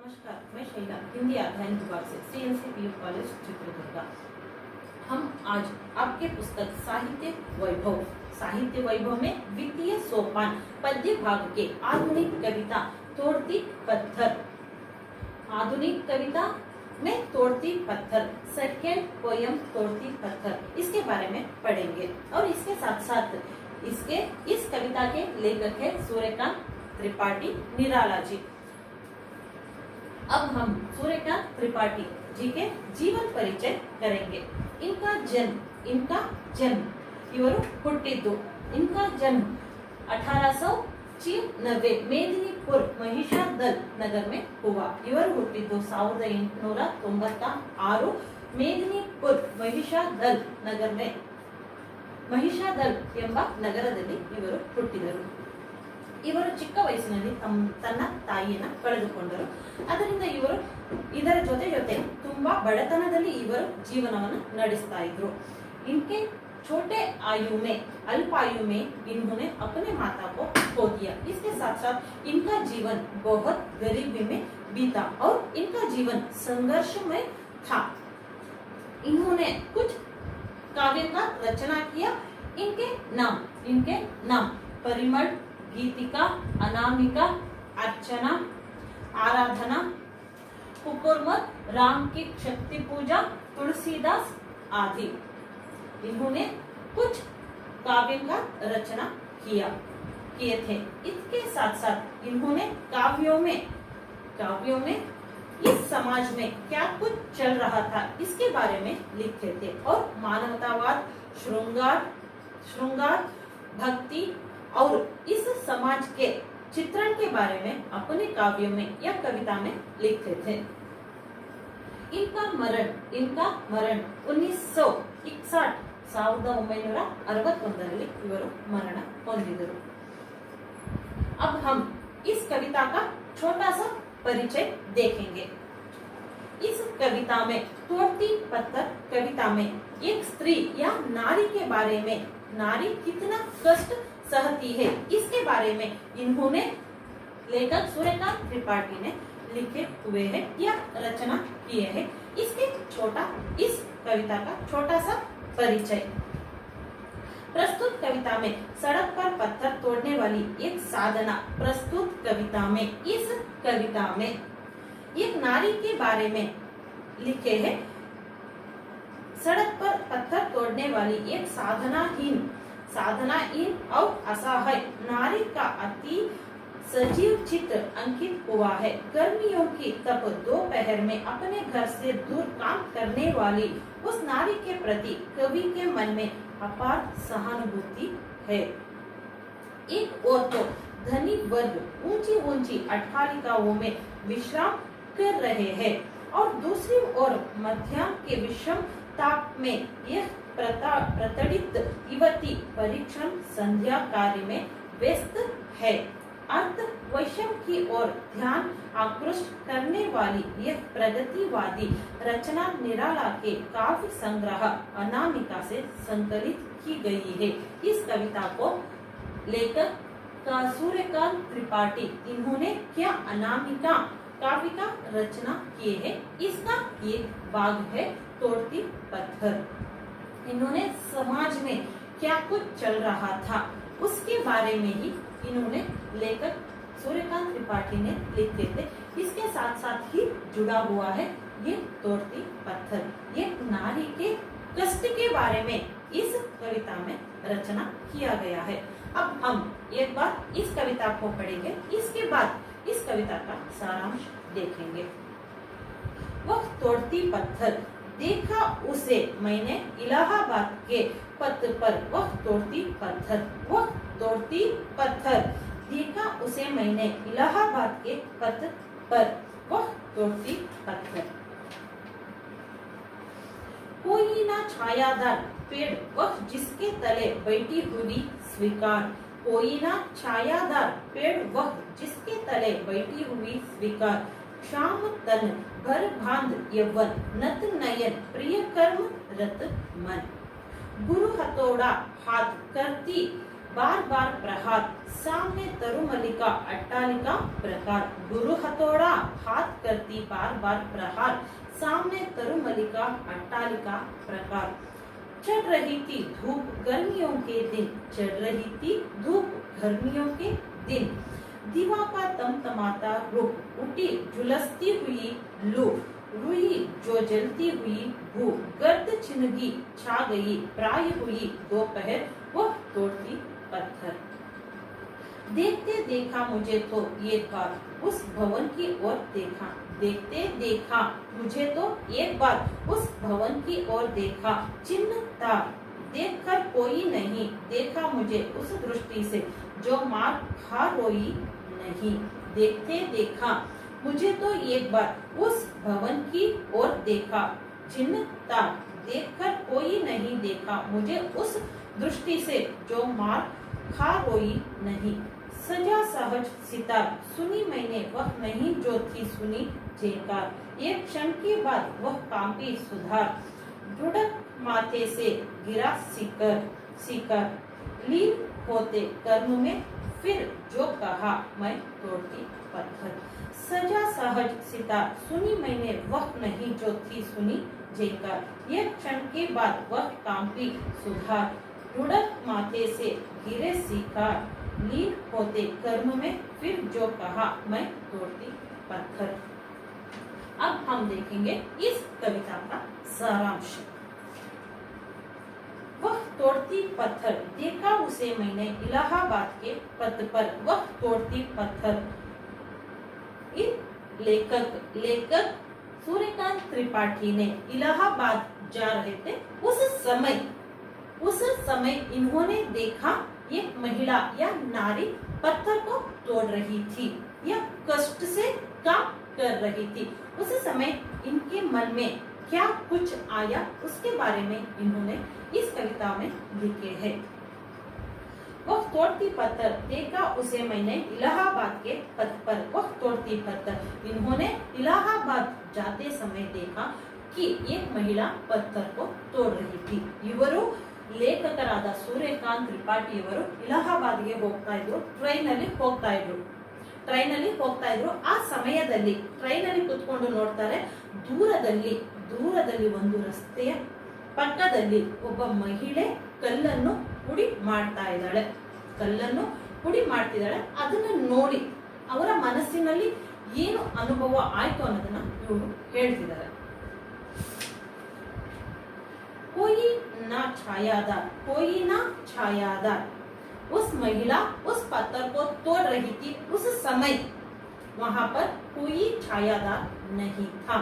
नमस्कार, मैं शैला हिंदी अध्ययन विभाग से CNC PU कॉलेज चित्रदुर्गा। हम आज आपके पुस्तक साहित्य वैभव में द्वितीय सोपान पद्य भाग के आधुनिक कविता तोड़ती पत्थर सेकेंड पोयम तोड़ती पत्थर इसके बारे में पढ़ेंगे और इसके साथ साथ इस कविता के लेखक है सूर्यकांत त्रिपाठी निराला जी। अब हम सूर्यकांत त्रिपाठी जी के जीवन परिचय करेंगे। इनका जन्म इವರು ಹುಟ್ಟಿದ್ದು इनका जन्म 1890 मेदिनीपुर महिषादल नगर में हुआ। इವರು ಹುಟ್ಟಿದ್ದು 1896 मेदिनीपुर महिषादल नगर में महिषादल ಎಂಬ ನಗರದಲ್ಲಿ ಇವರು ಹುಟ್ಟಿದರು। ಇವರು ಚಿಕ್ಕ ವಯಸ್ಸಿನಲ್ಲಿ ತನ್ನ ತಾಯಿಯನ್ನ ಕಳೆದುಕೊಂಡರು। ಅದರಿಂದ ಇದರ ಜೊತೆ ತುಂಬಾ ಬಡತನದಲ್ಲಿ ಇವರು ಜೀವನವನ್ನು ನಡೆಸ್ತಾ ಇದ್ರು। इनके छोटे अल्प आयु में इन्होंने अपने माता को खो दिया। इसके साथ साथ इनका जीवन बहुत गरीबी में बीता और इनका जीवन संघर्षमय था। इन्होंने कुछ काव्य का रचना किया। इनके नाम परिमल, गीतिका, अनामिका, अर्चना, आराधना, कुकुरमत, राम की शक्ति पूजा, तुलसीदास आदि। इन्होंने कुछ काव्य का रचना किए थे। इसके साथ साथ इन्होंने काव्यों में इस समाज में क्या कुछ चल रहा था इसके बारे में लिखते थे और मानवतावाद, श्रृंगार, भक्ति और इस समाज के चित्रण के बारे में अपने काव्यों में या कविता में लिखते थे। इनका मरण 1961 इವರು मरण ಹೊಂದಿದರು। अब हम इस कविता का छोटा सा परिचय देखेंगे। इस कविता में तोड़ती पत्थर कविता में एक स्त्री या नारी के बारे में, नारी कितना कष्ट सहती है इसके बारे में इन्होंने लेखक सूर्यकांत त्रिपाठी ने लिखे हुए हैं या रचना किए हैं। इस कविता का छोटा सा परिचय। प्रस्तुत कविता में सड़क पर पत्थर तोड़ने वाली एक साधना प्रस्तुत कविता में इस कविता में एक नारी के बारे में लिखे हैं। सड़क पर पत्थर तोड़ने वाली एक साधनाहीन और असहाय नारी का अति सजीव चित्र अंकित हुआ है। गर्मियों की तप दोपहर में अपने घर से दूर काम करने वाली उस नारी के प्रति कवि के मन में अपार सहानुभूति है। एक ओर तो धनी वर्ग ऊंची अट्टालिकाओं में विश्राम कर रहे हैं और दूसरी ओर मध्याह्न के विषम ताप में यह प्रताड़ित युवती परीक्षण संध्या कार्य में व्यस्त है। अर्थ वैषम की ओर ध्यान आकृष्ट करने वाली यह प्रगतिवादी रचना निराला के काव्य संग्रह अनामिका से संकलित की गई है। इस कविता को लेखक सूर्यकांत त्रिपाठी इन्होंने क्या अनामिका काव्य का रचना किए है। इसका एक भाग है तोड़ती पत्थर। इन्होंने समाज में क्या कुछ चल रहा था उसके बारे में ही इन्होंने लेखक सूर्यकांत त्रिपाठी ने लिखे थे। इसके साथ साथ ही जुड़ा हुआ है ये तोड़ती पत्थर। ये नारी के कष्ट के बारे में इस कविता में रचना किया गया है। अब हम एक बार इस कविता को पढ़ेंगे, इसके बाद इस कविता का सारांश देखेंगे। वह तोड़ती पत्थर देखा उसे मैंने इलाहाबाद के पथ पर। वह तोड़ती पत्थर देखा उसे मैंने इलाहाबाद के पथ पर। वह तोड़ती पत्थर। कोई ना छायादार पेड़ वह जिसके तले बैठी हुई स्वीकार। कोई ना छायादार पेड़ वह जिसके तले बैठी हुई स्वीकार। श्याम तन भर भांद यौवन नत नयन प्रिय कर्म रत मन। गुरु हथौड़ा हाथ करती बार बार प्रहार, सामने तरुमल्लिका अट्टालिका प्रकार, गुरु हथौड़ा हाथ करती बार बार प्रहार, सामने तरुमल्लिका अट्टालिका प्रकार। चढ़ रही थी धूप गर्मियों के दिन, चढ़ रही थी धूप गर्मियों के दिन, दीवा का तमतमाता रुख, उठी झुलसती हुई लू, रुई जो जलती हुई भूख, गर्द छिनगी छा गई, प्राय हुई दोपहर, वह तोड़ती पत्थर। देखते देखा मुझे तो एक बार उस भवन की ओर देखा, देखते देखा मुझे तो एक बार उस भवन की ओर देखा, चिन्ह था देखकर कोई नहीं, देखा मुझे उस दृष्टि से जो मार खा रोई नहीं। देखते देखा मुझे तो एक बार उस भवन की ओर देखा, चिन्ह था देखकर कोई नहीं, देखा मुझे उस दृष्टि से जो मार खा रोई नहीं। सजा सहज सितार, सुनी मैंने वह नहीं जो थी सुनी जेकार, एक क्षण के बाद वह कांपी सुधार, ढुढ़क माथे से गिरा सीकर, सीकर लीन होते कर्म में, फिर जो कहा मैं तोड़ती पत्थर। सजा सहज सितार, सुनी मैंने वह नहीं जो थी सुनी जेकार, एक क्षण के बाद वह कांपी सुधार, ढुढ़क माथे से गिरे सीकर, लीन होते कर्म में, फिर जो कहा मैं तोड़ती पत्थर। अब हम देखेंगे इस कविता का सारांश। वह तोड़ती पत्थर, देखा उसे मैंने इलाहाबाद के पथ पर, वह तोड़ती पत्थर। इन लेखक सूर्यकांत त्रिपाठी ने इलाहाबाद जा रहे थे, उस समय इन्होंने देखा एक महिला या नारी पत्थर को तोड़ रही थी या कष्ट से काम कर रही थी। उस समय इनके मन में क्या कुछ आया उसके बारे में इन्होंने इस कविता में लिखे हैं। वह तोड़ती पत्थर, देखा उसे मैंने इलाहाबाद के पथ पर, वह तोड़ती पत्थर। इन्होंने इलाहाबाद जाते समय देखा कि एक महिला पत्थर को तोड़ रही थी। इವರು ಲೇಖಕರಾದ ಸೂರ್ಯಕಾಂತ್ ತ್ರಿಪಾಠಿ ಅವರು ಇಲಾಹಾಬಾದ್ಗೆ ಹೋಗ್ತಾ ಇದ್ರು, ಟ್ರೈನಲ್ಲಿ ಹೋಗ್ತಾ ಇದ್ರು. ಆ ಸಮಯದಲ್ಲಿ ಟ್ರೈನಲ್ಲಿ ಕುತ್ಕೊಂಡು ನೋಡ್ತಾರೆ, ದೂರದಲ್ಲಿ ಒಂದು ರಸ್ತೆಯ ಪಕ್ಕದಲ್ಲಿ ಒಬ್ಬ ಮಹಿಳೆ ಕಲ್ಲನ್ನು ಪುಡಿ ಮಾಡ್ತಿದ್ದಾಳೆ. ಅದನ್ನ ನೋಡಿ ಅವರ ಮನಸ್ಸಿನಲ್ಲಿ ಏನು ಅನುಭವ ಆಯ್ತು ಅನ್ನೋದನ್ನ ಇವರು ಹೇಳ್ತಿದ್ದಾರೆ. कोई ना छायादार, उस महिला उस पत्थर को तोड़ रही थी। उस समय वहां पर कोई छायादार नहीं था।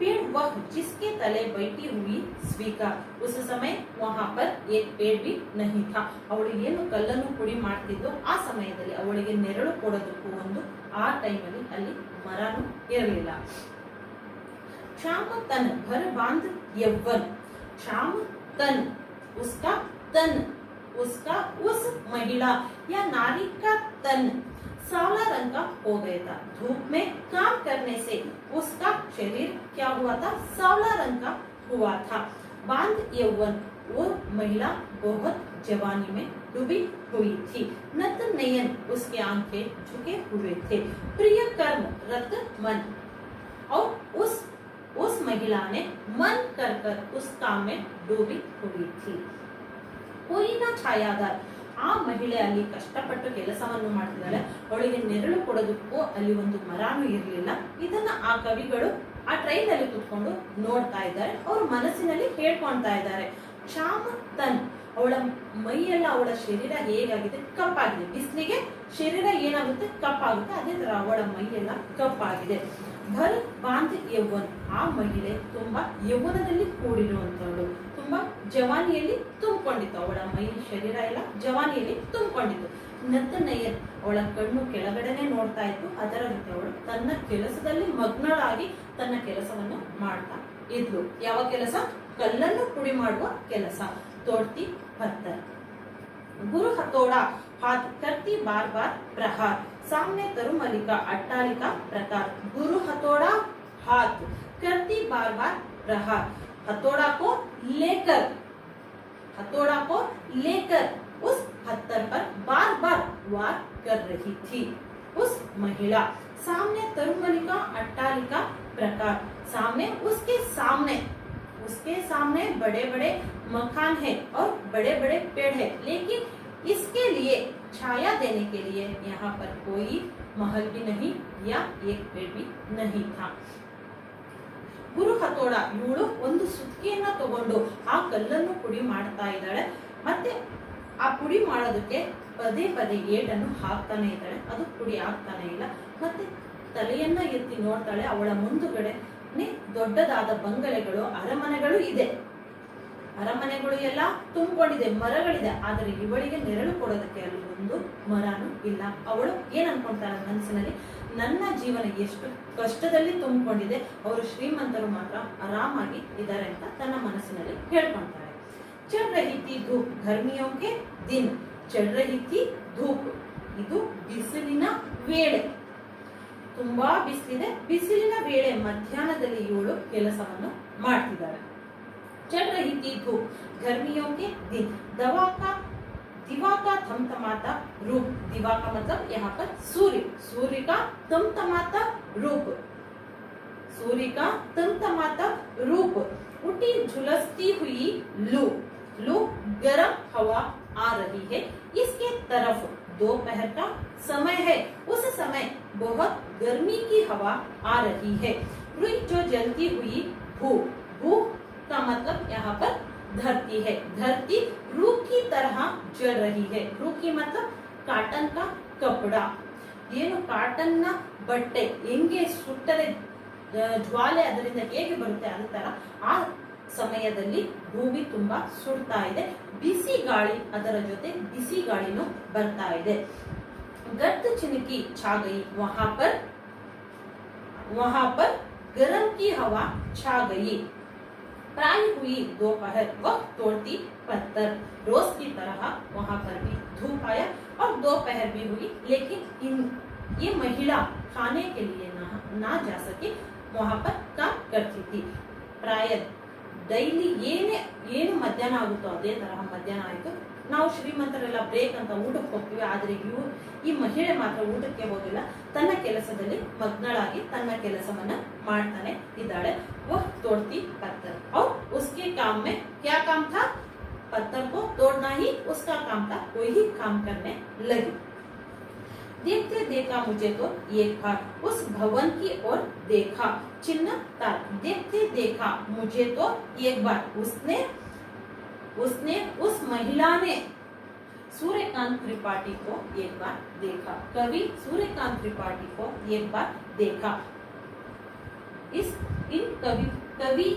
पेड़ वह जिसके तले बैठी हुई स्वीकार, उस समय वहां पर एक पेड़ भी नहीं था. ಅವಳು ಏನು ಕಲ್ಲನ್ನು ಪುಡಿ ಮಾಡ್ತಿದ್ದು ಆ ಸಮಯದಲ್ಲಿ ಅವಳಿಗೆ ನೆರಳು ಕೊಡೋದಕ್ಕೂ ಒಂದು ಆ ಟೈಮಲ್ಲಿ ಅಲ್ಲಿ ಮರನೂ ಇರಲಿಲ್ಲ. शाम तन भर बांध यौवन, शाम तन उसका तन, उसका उस महिला या नारी का तन सावला रंग का हो गया था. धूप में काम करने से उसका शरीर क्या हुआ था, सावला रंग का हुआ था. बांध यौवन, वो महिला बहुत जवानी में डूबी हुई थी. नत नयन, उसके आंखें झुके हुए थे. प्रिय कर्म रत मन, और उस महिला ने मन कर कर उस काम में डूबी हुई थी. कोई ना छायादार, ಆ ಮಹಿಳೆ ಅಲ್ಲಿ ಕಷ್ಟಪಟ್ಟು ಕೆಲಸವನ್ನು ಮಾಡ್ತಿದ್ದಾಳೆ. ಅವಳಿಗೆ ನೆರಳು ಕೊಡೋದಕ್ಕೂ ಅಲ್ಲಿ ಒಂದು ಮರನೂ ಇರಲಿಲ್ಲ. ಇದನ್ನ ಆ ಕವಿಗಳು ಆ ಟ್ರೈನ್ ಅಲ್ಲಿ ಕುತ್ಕೊಂಡು ನೋಡ್ತಾ ಇದ್ದಾರೆ. ಅವ್ರ ಮನಸ್ಸಿನಲ್ಲಿ ಹೇಳ್ಕೊಳ್ತಾ ಇದ್ದಾರೆ. ಶ್ಯಾಮ ತನ್, ಅವಳ ಮೈಯೆಲ್ಲ ಅವಳ ಶರೀರ ಹೇಗಾಗಿದೆ, ಕಪ್ಪಾಗಿದೆ. ಬಿಸಿಲಿಗೆ ಶರೀರ ಏನಾಗುತ್ತೆ, ಕಪ್ಪಾಗುತ್ತೆ. ಅದೇ ತರ ಅವಳ ಮೈಯೆಲ್ಲ ಕಪ್ಪಾಗಿದೆ. ಭರ್ ಬಾಂಧ್ ಯೌವನ್, ಆ ಮಹಿಳೆ ತುಂಬಾ ಯೌವನದಲ್ಲಿ ಕೂಡಿರುವಂತವಳು, ತುಂಬಾ ಜವಾನಿಯಲ್ಲಿ ತುಂಬಿಕೊಂಡಿತ್ತು. ಅವಳ ಮೈ ಶರೀರ ಎಲ್ಲ ಜವಾನಿಯಲ್ಲಿ ತುಂಬಿಕೊಂಡಿತ್ತು. ನತ್ತ ನಯನ್, ಅವಳ ಕಣ್ಣು ಕೆಳಗಡೆನೆ ನೋಡ್ತಾ ಇತ್ತು. ಅದರ ಜೊತೆ ಅವಳು ತನ್ನ ಕೆಲಸದಲ್ಲಿ ಮಗ್ನಳಾಗಿ ತನ್ನ ಕೆಲಸವನ್ನು ಮಾಡ್ತಾ ಇದ್ಲು. ಯಾವ ಕೆಲಸ? ಕಲ್ಲನ್ನು ಪುಡಿ ಮಾಡುವ ಕೆಲಸ. तोड़ती पत्थर. गुरु हथौड़ा हाथ करती बार बार प्रहार, सामने तरुमल्लिका अट्टालिका प्रकार. गुरु हथौड़ा हाथ करती बार बार प्रहार, हथौड़ा को लेकर उस पत्थर पर बार बार वार कर रही थी। उस महिला सामने तरुमलिका अट्टालिका प्रकार, सामने उसके सामने बड़े बड़े मकान है और बड़े बड़े पेड़ है, लेकिन इसके लिए छाया देने के लिए यहाँ पर कोई महल भी नहीं या एक पेड़ भी नहीं था। ಗುರು ಹತೋಡ ಇವಳು ಒಂದು ಸುತ್ತಿಗೆಯನ್ನ ತಗೊಂಡು ಆ ಕಲ್ಲನ್ನು ಪುಡಿ ಮಾಡ್ತಾ ಇದ್ದಾಳೆ. ಮತ್ತೆ ಆ ಪುಡಿ ಮಾಡೋದಕ್ಕೆ ಪದೇ ಪದೇ ಏಟನ್ನು ಹಾಕ್ತಾನೆ ಇದ್ದಾಳೆ. ಅದು ಪುಡಿ ಆಗ್ತಾನೆ ಇಲ್ಲ. ಮತ್ತೆ ತಲೆಯನ್ನ ಎತ್ತಿ ನೋಡ್ತಾಳೆ. ಅವಳ ಮುಂದುಗಡೆ ದೊಡ್ಡದಾದ ಬಂಗಲೆಗಳು, ಅರಮನೆಗಳು ಇದೆ. ಅರಮನೆಗಳು ಎಲ್ಲ ತುಂಬಿಕೊಂಡಿದೆ, ಮರಗಳಿದೆ. ಆದರೆ ಇವಳಿಗೆ ನೆರಳು ಕೊಡೋದಕ್ಕೆ ಅಲ್ಲಿ ಒಂದು ಮರನೂ ಇಲ್ಲ. ಅವಳು ಏನ್ ಅನ್ಕೊಂತಾಳೆ ಮನಸ್ಸಿನಲ್ಲಿ, ನನ್ನ ಜೀವನ ಎಷ್ಟು ಕಷ್ಟದಲ್ಲಿ ತುಂಬಿಕೊಂಡಿದೆ, ಅವರು ಶ್ರೀಮಂತರು ಮಾತ್ರ ಆರಾಮಾಗಿ ಇದ್ದಾರೆ ಅಂತ ತನ್ನ ಮನಸ್ಸಿನಲ್ಲಿ ಹೇಳ್ಕೊಂತಾಳೆ. ಚढ़ रही थी धूप गर्मियों के दिन, चढ़ रही थी धूप, ಇದು ಬಿಸಿಲಿನ ವೇಳೆ, ತುಂಬಾ ಬಿಸಿಲಿದೆ. ಬಿಸಿಲಿನ ವೇಳೆ ಮಧ್ಯಾಹ್ನದಲ್ಲಿ ಇವಳು ಕೆಲಸವನ್ನು ಮಾಡ್ತಿದ್ದಾಳೆ. चढ़ रही थी धूप गर्मियों के दिन, दिवा का थमथमाता रूप, दिवा का मतलब यहाँ पर सूर्य, सूर्य का थमथमाता रूप, सूर्य का थमथमाता रूप, उठी झुलसती हुई लू, लू गर्म हवा आ रही है इसके तरफ। दोपहर का समय है, उस समय बहुत गर्मी की हवा आ रही है। रुई जो जलती हुई भूख, भूख का मतलब यहाँ पर धरती है, धरती रूख की तरह जल रही है। रूख की मतलब ಕಾಟನ್ का ಕಪड़ा, ಏನು ಕಾಟನ್ ನ ಬಟ್ಟೆ ಹೆಂಗೆ ಸುಟ್ಟರೆ ಜ್ವಾಲೆ ಅದರಿಂದ ಹೇಗೆ ಬರುತ್ತೆ ಅದೇ ತರ ಆ ಸಮಯದಲ್ಲಿ ಭೂಮಿ ತುಂಬಾ ಸುಡ್ತಾ ಇದೆ. ಬಿಸಿ ಗಾಳಿ ಅದರ ಜೊತೆ ಬಿಸಿ ಗಾಳಿನೂ ಬರ್ತಾ ಇದೆ. गर्द चिनकी छा गई वहां पर गरम की हवा छा गई। प्राय हुई दोपहर वह तोड़ती पत्थर, रोज की तरह वहां पर भी धूप आया और दोपहर भी हुई, लेकिन ये महिला खाने के लिए ना जा सके, वहां पर काम करती थी. ಪ್ರಾಯ ಡೈಲಿ ಏನು ಮಧ್ಯಾಹ್ನ ಆಗುತ್ತೋ ಅದೇ ತರಹ ಮಧ್ಯಾಹ್ನ ಆಯಿತು. ನಾವು ಶ್ರೀಮಂತರೆಲ್ಲ ಬ್ರೇಕ್ ಅಂತ ಊಟಕ್ಕೆ ಹೋಗ್ತೀವಿ, ಆದ್ರೆ ಈ ಮಹಿಳೆ ಮಾತ್ರ ಊಟಕ್ಕೆ ಹೋಗಿಲ್ಲ, ತನ್ನ ಕೆಲಸದಲ್ಲಿ ಮಗ್ನಳಾಗಿ ತನ್ನ ಕೆಲಸವನ್ನ ಮಾಡ್ತಾನೆ ಇದ್ದಾಳೆ. वह तोड़ती पत्थर और उसके काम में क्या काम था, पत्थर को तोड़ना ही उसका काम था, कोई ही काम करने लगी. देखते देखा मुझे तो एक बार उस भवन की ओर देखा, चिन्ह तार. देखते देखा मुझे तो एक बार उसने उस महिला ने सूर्यकांत त्रिपाठी को एक बार देखा. कवि सूर्यकांत त्रिपाठी को एक बार देखा. कवि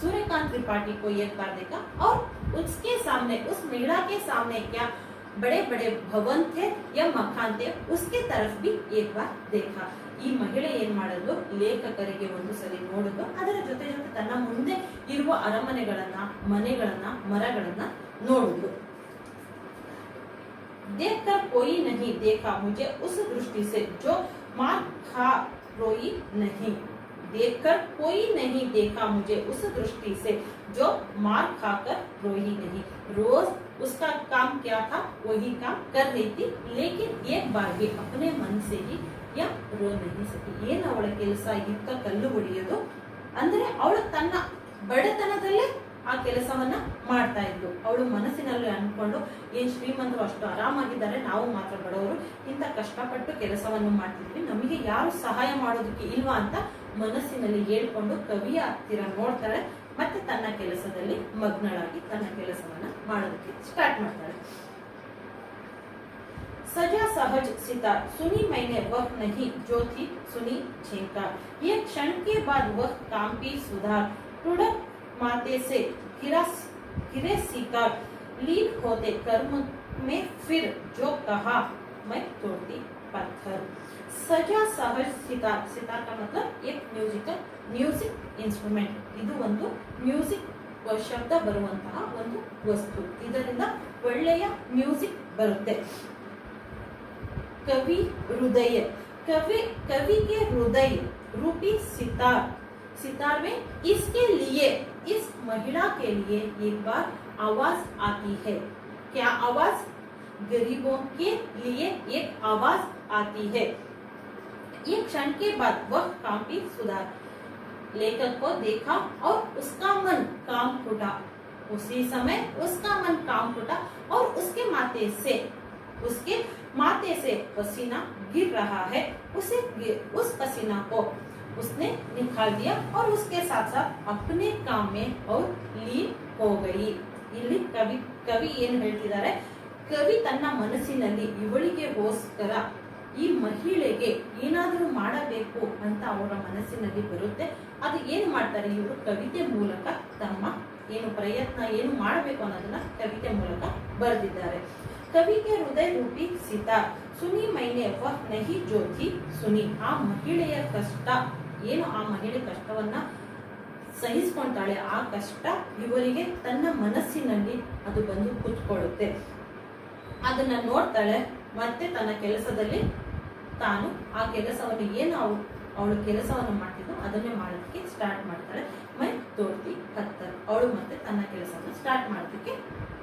सूर्यकांत त्रिपाठी को एक बार देखा और उसके सामने, उस महिला के सामने क्या बड़े बड़े भवन थे या मकान थे, उसके तरफ भी एक बार देखा. ಈ ಮಹಿಳೆ ಏನ್ ಮಾಡಿದ್ಲು, ಲೇಖಕರಿಗೆ ಒಂದು ಸರಿ ನೋಡಿದ್ಲು, ಅದರ ಜೊತೆ ಜೊತೆ ತನ್ನ ಮುಂದೆ ಇರುವ ಅರಮನೆಗಳನ್ನ, ಮನೆಗಳನ್ನ, ಮರಗಳನ್ನ ನೋಡಿದ್ಲು. देखकर कोई नहीं देखा मुझे उस दृष्टि से जो मार खा रोई नहीं. देखकर कोई नहीं देखा मुझे उस दृष्टि से जो मार खाकर रोई नहीं. रोज उसका काम क्या था, वही काम कर रही थी, लेकिन एक बार भी अपने मन से ही या ರೋ नहीं सकी. ಏನು ಅವಳ ಕೆಲಸ ಇತ್ತ ಕಲ್ಲು ಹೊಡೆಯೋದು, ಅಂದ್ರೆ ಅವಳು ತನ್ನ ಬಡತನದಲ್ಲೇ ಆ ಕೆಲಸವನ್ನ ಮಾಡ್ತಾ ಇದ್ಲು. ಅವಳು ಮನಸ್ಸಿನಲ್ಲಿ ಅನ್ಕೊಂಡು, ಏನ್ ಶ್ರೀಮಂತರು ಅಷ್ಟು ಆರಾಮಾಗಿದ್ದಾರೆ, ನಾವು ಮಾತ್ರ ಬಡವರು, ಇಂತ ಕಷ್ಟಪಟ್ಟು ಕೆಲಸವನ್ನು ಮಾಡ್ತಿದ್ವಿ, ನಮಗೆ ಯಾರು ಸಹಾಯ ಮಾಡೋದಕ್ಕೆ ಇಲ್ವಾ ಅಂತ ಮನಸ್ಸಿನಲ್ಲಿ ಹೇಳ್ಕೊಂಡು ಕವಿಯ ಹತ್ತಿರ ನೋಡ್ತಾಳೆ. ಮತ್ತೆ ತನ್ನ ಕೆಲಸದಲ್ಲಿ ಮಗ್ನಳಾಗಿ ತನ್ನ ಕೆಲಸವನ್ನ ಮಾಡೋದಕ್ಕೆ ಸ್ಟಾರ್ಟ್ ಮಾಡ್ತಾಳೆ. सजा सहज सितार सुनी मैंने वह नहीं जो थी सुनी झेंकार. एक क्षण के बाद वह काम भी सुधार. टुड़क माते से गिरे शिकार. लीन होते कर्म में फिर जो कहा मैं तोड़ती पत्थर. सजा सहज सितार. सितार का मतलब एक म्यूजिक ಇನ್ಸ್ಟ್ರೂಮೆಂಟ್. ಇದು ಒಂದು ಮ್ಯೂಸಿಕ್ ಶಬ್ದ ಬರುವಂತಹ ಒಂದು ವಸ್ತು. ಇದರಿಂದ ಒಳ್ಳೆಯ ಮ್ಯೂಸಿಕ್ ಬರುತ್ತೆ. कवि हृदय, कवि के हृदय रूपी सितार. सितार में इसके लिए, इस महिला के लिए एक बार आवाज आती है. क्या आवाज, गरीबों के लिए एक आवाज आती है। एक क्षण के बाद वह काफी सुधार। लेखक को देखा और उसका मन काम फूटा। उसी समय उसका मन काम फूटा और उसके माथे से पसीना गिर रहा है। उस पसीना को उसने निकाल दिया और उसके साथ साथ अपने काम में और लीन हो गई। ಇಲ್ಲಿ ಕವಿ ಏನು ಹೇಳ್ತಿದ್ದಾರೆ, ಕವಿ ತನ್ನ ಮನಸ್ಸಿನಲ್ಲಿ ಇವಳಿಗೆಗೋಸ್ಕರ ಈ ಮಹಿಳೆಗೆ ಏನಾದರೂ ಮಾಡಬೇಕು ಅಂತ ಅವರ ಮನಸ್ಸಿನಲ್ಲಿ ಬರುತ್ತೆ. ಅದು ಏನು ಮಾಡ್ತಾರೆ ಇವರು ಕವಿತೆ ಮೂಲಕ ತಮ್ಮ ಏನು ಪ್ರಯತ್ನ ಏನು ಮಾಡಬೇಕು ಅನ್ನೋದನ್ನ ಕವಿತೆ ಮೂಲಕ ಬರೆದಿದ್ದಾರೆ. कवि के हृदय रूपी सितार सुनी मैंने वह नहीं जो थी सुनी. ಆ ಮಹಿಳೆಯ ಕಷ್ಟ ಏನು, ಆ ಮಹಿಳೆ ಕಷ್ಟವನ್ನ ಸಹಿಸಿಕೊಂತಾಳೆ, ಆ ಕಷ್ಟ ಇವರಿಗೆ ತನ್ನ ಮನಸ್ಸಿನಲ್ಲಿ ಅದು ಬಂದು ಕೂತ್ಕೊಳ್ಳುತ್ತೆ. ಅದನ್ನ ನೋಡ್ತಾಳೆ, ಮತ್ತೆ ತನ್ನ ಕೆಲಸದಲ್ಲಿ ತಾನು ಆ ಕೆಲಸವನ್ನು ಏನು ಅವಳು ಕೆಲಸವನ್ನು ಮಾಡ್ತಿದ್ದು ಅದನ್ನೇ ಮಾಡೋದಕ್ಕೆ ಸ್ಟಾರ್ಟ್ ಮಾಡ್ತಾಳೆ. ಮೈ ತೋರ್ತಿ ಹತ್ತರ್, ಅವಳು ಮತ್ತೆ ತನ್ನ ಕೆಲಸವನ್ನು ಸ್ಟಾರ್ಟ್ ಮಾಡೋದಕ್ಕೆ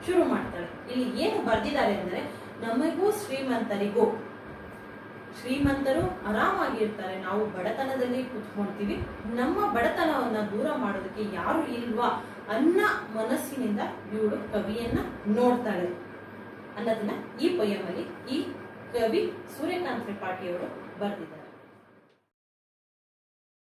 ಶುರು ಮಾಡ್ತಾಳೆ. ಇಲ್ಲಿ ಏನು ಬರ್ದಿದ್ದಾರೆ ಅಂದ್ರೆ, ನಮಗೂ ಶ್ರೀಮಂತರಿಗೂ, ಶ್ರೀಮಂತರು ಆರಾಮಾಗಿರ್ತಾರೆ, ನಾವು ಬಡತನದಲ್ಲಿ ಕುತ್ಕೊಂತೀವಿ, ನಮ್ಮ ಬಡತನವನ್ನ ದೂರ ಮಾಡೋದಕ್ಕೆ ಯಾರು ಇಲ್ವಾ ಅನ್ನ ಮನಸ್ಸಿನಿಂದ ಇವಳು ಕವಿಯನ್ನ ನೋಡ್ತಾಳೆ ಅನ್ನೋದನ್ನ ಈ ಪೊಯಮಲ್ಲಿ ಈ ಕವಿ ಸೂರ್ಯಕಾಂತ್ ತ್ರಿಪಾಠಿ ಅವರು ಬರೆದಿದ್ದಾರೆ.